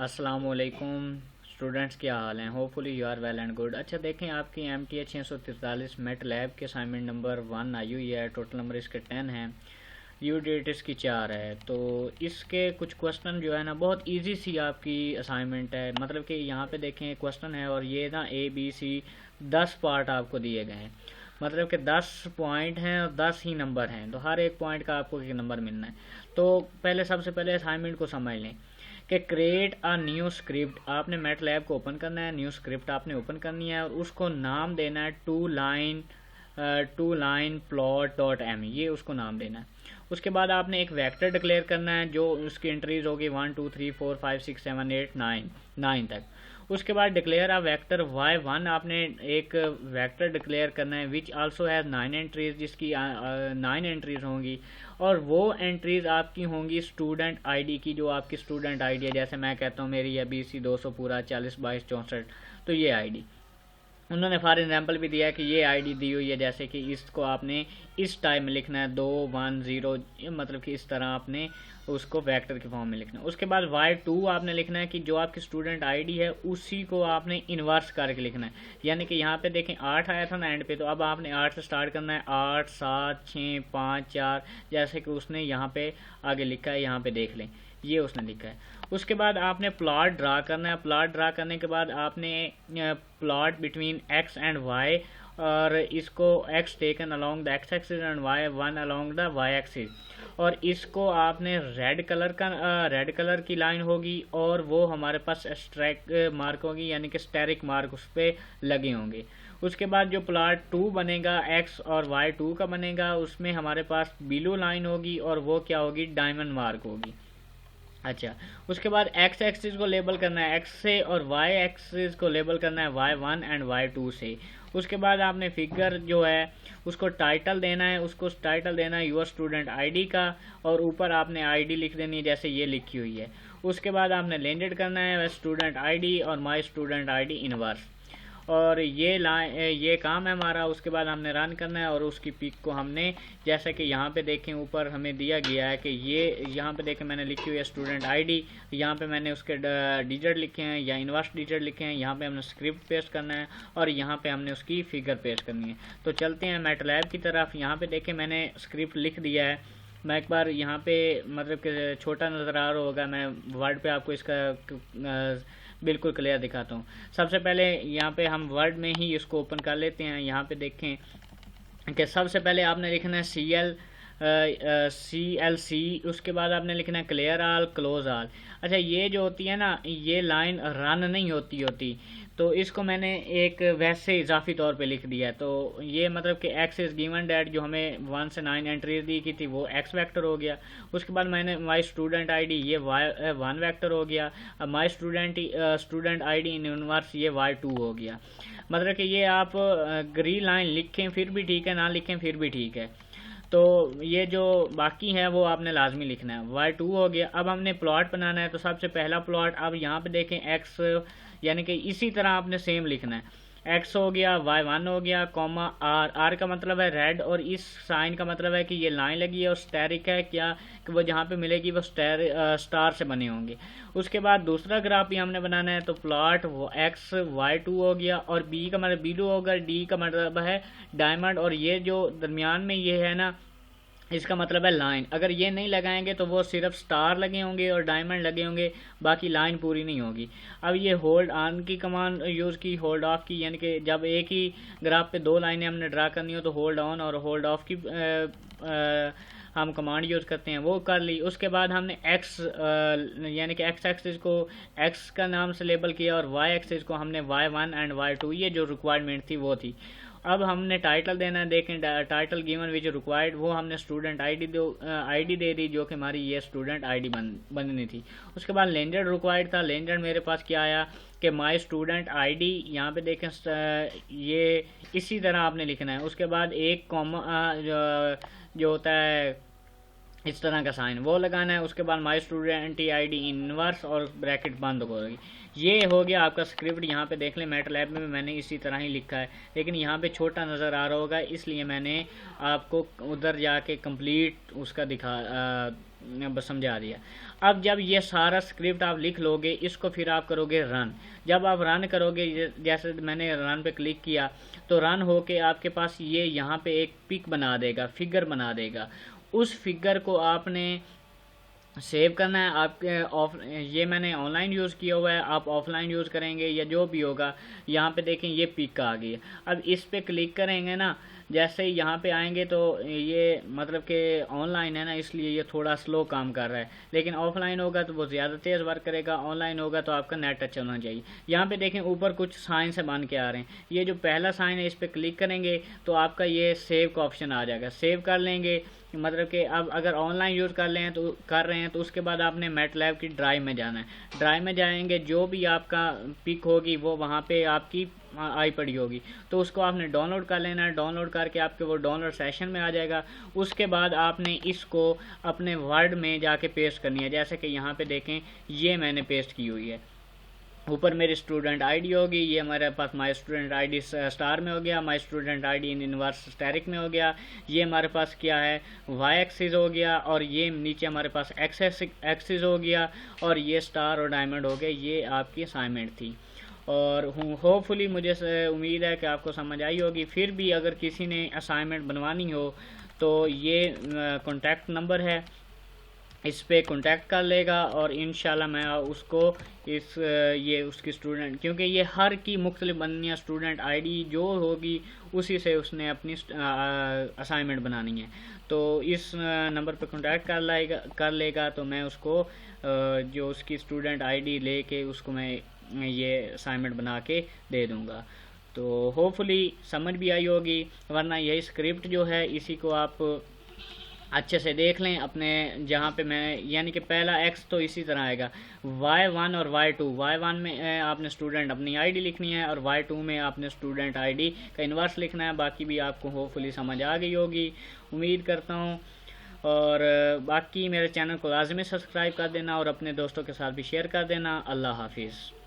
अस्सलाम वालेकुम स्टूडेंट्स, क्या हाल हैं। Hopefully you are well and good. अच्छा देखें, आपकी MTA 643 मेट लैब के असाइनमेंट नंबर 1 आई हुई है। टोटल नंबर इसके 10 हैं। ड्यू डेट इसकी 4 है। तो इसके कुछ क्वेश्चन जो है ना, बहुत इजी सी आपकी असाइनमेंट है। मतलब कि यहाँ पे देखें क्वेश्चन है और ये ना ABC 10 पार्ट आपको दिए गए हैं। मतलब कि 10 पॉइंट हैं और 10 ही नंबर हैं, तो हर एक पॉइंट का आपको एक नंबर मिलना है। तो सबसे पहले असाइनमेंट को समझ लें कि क्रिएट अ न्यू स्क्रिप्ट। आपने मैट लैब को ओपन करना है, न्यू स्क्रिप्ट आपने ओपन करनी है और उसको नाम देना है two line plot dot M, ये उसको नाम देना है। उसके बाद आपने एक वेक्टर डिक्लेयर करना है जो उसकी एंट्रीज होगी 1 2 3 4 5 6 7 8 9 तक। उसके बाद डिक्लेयर अ वेक्टर y1, आपने एक वेक्टर डिक्लेयर करना है विच आल्सो हैज़ 9 एंट्रीज, जिसकी 9 एंट्रीज होंगी और वो एंट्रीज आपकी होंगी स्टूडेंट आईडी की, जो आपकी स्टूडेंट आईडी है। जैसे मैं कहता हूँ मेरी है BC 200 पूरा 40 22 64, तो ये आईडी उन्होंने फॉर एग्जाम्पल भी दिया है कि ये आईडी दी हुई है। जैसे कि इसको आपने इस टाइप में लिखना है 2 1 0, मतलब कि इस तरह आपने उसको वेक्टर के फॉर्म में लिखना है। उसके बाद y2 आपने लिखना है कि जो आपकी स्टूडेंट आईडी है उसी को आपने इन्वर्स करके लिखना है। यानी कि यहाँ पे देखें 8 आया था ना एंड पे, तो अब आपने 8 से स्टार्ट करना है। 8 7 6 5 4, जैसे कि उसने यहाँ पे आगे लिखा है, यहाँ पे देख लें ये उसने लिखा है। उसके बाद आपने प्लॉट ड्रा करना है। प्लॉट ड्रा करने के बाद आपने plot between x and y, और इसको x taken along the x axis and y1 along the y axis, और इसको आपने रेड कलर की लाइन होगी और वो हमारे पास स्ट्राइक मार्क होगी, यानी कि स्टेरिक मार्क उस पर लगे होंगे। उसके बाद जो प्लॉट 2 बनेगा x और y2 का बनेगा, उसमें हमारे पास ब्लू लाइन होगी और वो क्या होगी, डायमंड मार्क होगी। अच्छा, उसके बाद x एक्सिस को लेबल करना है x से और y एक्सिस को लेबल करना है y1 एंड y2 से। उसके बाद आपने फिगर जो है उसको टाइटल देना है, उसको टाइटल देना है योर स्टूडेंट आईडी का, और ऊपर आपने आईडी लिख देनी है जैसे ये लिखी हुई है। उसके बाद आपने लेंडेड करना है स्टूडेंट आईडी और माई स्टूडेंट आईडी इनवर्स, और ये काम है हमारा। उसके बाद हमने रन करना है और उसकी पिक को हमने, जैसा कि यहाँ पे देखें ऊपर हमें दिया गया है कि ये यहाँ पे देखें मैंने लिखी हुई है स्टूडेंट आईडी, यहाँ पे मैंने उसके डिजिट लिखे हैं या इनवर्स डिजिट लिखे हैं। यहाँ पे हमने स्क्रिप्ट पेस्ट करना है और यहाँ पे हमने उसकी फिगर पेस्ट करनी है। तो चलते हैं मैटलैब की तरफ। यहाँ पे देखें मैंने स्क्रिप्ट लिख दिया है। मैं एक बार यहाँ पे मतलब कि छोटा नज़र आ रहा होगा, मैं वर्ड पे आपको इसका बिल्कुल क्लियर दिखाता हूँ। सबसे पहले यहाँ पे हम वर्ड में ही इसको ओपन कर लेते हैं। यहाँ पे देखें कि सबसे पहले आपने लिखना है CLC, उसके बाद आपने लिखना है क्लियर ऑल क्लोज ऑल। अच्छा, ये जो होती है ना, ये लाइन रन नहीं होती, तो इसको मैंने एक वैसे इजाफी तौर पे लिख दिया है। तो ये मतलब कि x इज गिवन डैट, जो हमें 1 से 9 एंट्रीज दी की थी वो x वेक्टर हो गया। उसके बाद मैंने माई स्टूडेंट आईडी, ये y1 वेक्टर हो गया। अब my student ID in universe, ये y2 हो गया। मतलब कि ये आप ग्रीन लाइन लिखें फिर भी ठीक है, ना लिखें फिर भी ठीक है। तो ये जो बाकी है वो आपने लाजमी लिखना है। y2 हो गया। अब हमने प्लॉट बनाना है, तो सबसे पहला प्लॉट, अब यहाँ पे देखें x, यानी कि इसी तरह आपने सेम लिखना है। x हो गया, y1 हो गया, कॉमा r का मतलब है रेड, और इस साइन का मतलब है कि ये लाइन लगी है और स्टेरिक है, क्या कि वो जहाँ पे मिलेगी वो स्टार से बने होंगे। उसके बाद दूसरा ग्राफ भी हमने बनाना है, तो प्लॉट x y2 हो गया, और b का मतलब ब्लू होगा, d का मतलब है डायमंड, और ये जो दरमियान में ये है ना, इसका मतलब है लाइन। अगर ये नहीं लगाएंगे तो वो सिर्फ स्टार लगे होंगे और डायमंड लगे होंगे, बाकी लाइन पूरी नहीं होगी। अब ये होल्ड ऑन की कमांड यूज़ की, होल्ड ऑफ की, यानी कि जब एक ही ग्राफ पे 2 लाइनें हमने ड्रा करनी हो तो होल्ड ऑन और होल्ड ऑफ की हम कमांड यूज़ करते हैं, वो कर ली। उसके बाद हमने x यानी कि x एक्सिस को x का नाम से लेबल किया और y एक्सिस को हमने y1 एंड y2, ये जो रिक्वायरमेंट थी वो थी। अब हमने टाइटल देना है। देखें टाइटल गिवन विच रिक्वायर्ड, वो हमने स्टूडेंट आईडी दे दी, जो कि हमारी ये स्टूडेंट आईडी बननी थी। उसके बाद लेंडर रिक्वायर्ड था। लेंडर मेरे पास क्या आया कि माई स्टूडेंट आईडी, यहाँ पे देखें ये इसी तरह आपने लिखना है। उसके बाद एक कॉमा जो होता है इस तरह का साइन वो लगाना है। उसके बाद माई स्टूडेंट आईडी इनवर्स और ब्रैकेट बंद होगी। ये हो गया आपका स्क्रिप्ट। यहाँ पे देख लें मैटलैब में मैंने इसी तरह ही लिखा है, लेकिन यहाँ पे छोटा नज़र आ रहा होगा, इसलिए मैंने आपको उधर जाके कंप्लीट उसका समझा दिया। अब जब ये सारा स्क्रिप्ट आप लिख लोगे, इसको फिर आप करोगे रन। जब आप रन करोगे, जैसे मैंने रन पे क्लिक किया तो रन होके आपके पास ये यहाँ पे एक पिक बना देगा, फिगर बना देगा। उस फिगर को आपने सेव करना है। आपके ऑफ ये मैंने ऑनलाइन यूज़ किया हुआ है, आप ऑफलाइन यूज़ करेंगे या जो भी होगा। यहाँ पे देखें ये पिक आ गई है। अब इस पे क्लिक करेंगे ना, जैसे ही यहाँ पे आएंगे तो ये मतलब कि ऑनलाइन है ना, इसलिए ये थोड़ा स्लो काम कर रहा है, लेकिन ऑफलाइन होगा तो वो ज़्यादा तेज़ वर्क करेगा, ऑनलाइन होगा तो आपका नेट अच्छा होना चाहिए। यहाँ पे देखें ऊपर कुछ साइन से बन के आ रहे हैं। ये जो पहला साइन है, इस पर क्लिक करेंगे तो आपका ये सेव का ऑप्शन आ जाएगा। सेव कर लेंगे, मतलब कि अब अगर ऑनलाइन यूज़ कर रहे हैं तो उसके बाद आपने मैटलैब की ड्राइव में जाना है। ड्राइव में जाएंगे, जो भी आपका पिक होगी वो वहाँ पे आपकी आई पड़ी होगी, तो उसको आपने डाउनलोड कर लेना है। डाउनलोड करके आपके वो डाउनलोड सेशन में आ जाएगा। उसके बाद आपने इसको अपने वर्ड में जाके पेस्ट करनी है। जैसे कि यहाँ पे देखें, ये मैंने पेस्ट की हुई है। ऊपर मेरी स्टूडेंट आईडी होगी, ये हमारे पास माय स्टूडेंट आईडी स्टार में हो गया, my student ID in inverse asterisk में हो गया। ये हमारे पास क्या है, वाई एक्सिस हो गया, और ये नीचे हमारे पास एक्स एक्सिस हो गया, और ये स्टार और डायमंड हो गए। ये आपकी असाइनमेंट थी, और होपफुली मुझे उम्मीद है कि आपको समझ आई होगी। फिर भी अगर किसी ने असाइनमेंट बनवानी हो तो ये कॉन्टैक्ट नंबर है, इस पे कांटेक्ट कर लेगा, और इंशाल्लाह मैं उसको ये उसकी स्टूडेंट, क्योंकि ये हर की मुख्तलिफ बननी है, स्टूडेंट आईडी जो होगी उसी से उसने अपनी असाइनमेंट बनानी है। तो इस नंबर पे कांटेक्ट कर लेगा तो मैं उसको जो उसकी स्टूडेंट आईडी लेके उसको मैं ये असाइनमेंट बना के दे दूँगा। तो होपफुली समझ भी आई होगी, वरना यही स्क्रिप्ट जो है इसी को आप अच्छे से देख लें अपने, जहाँ पे मैं यानी कि पहला एक्स तो इसी तरह आएगा, y1 और y2। y1 में आपने स्टूडेंट अपनी आईडी लिखनी है, और y2 में आपने स्टूडेंट आईडी का इन्वर्स लिखना है। बाकी भी आपको होपफुली समझ आ गई होगी, उम्मीद करता हूँ। और बाकी मेरे चैनल को लाजमी सब्सक्राइब कर देना और अपने दोस्तों के साथ भी शेयर कर देना। अल्लाह हाफिज़।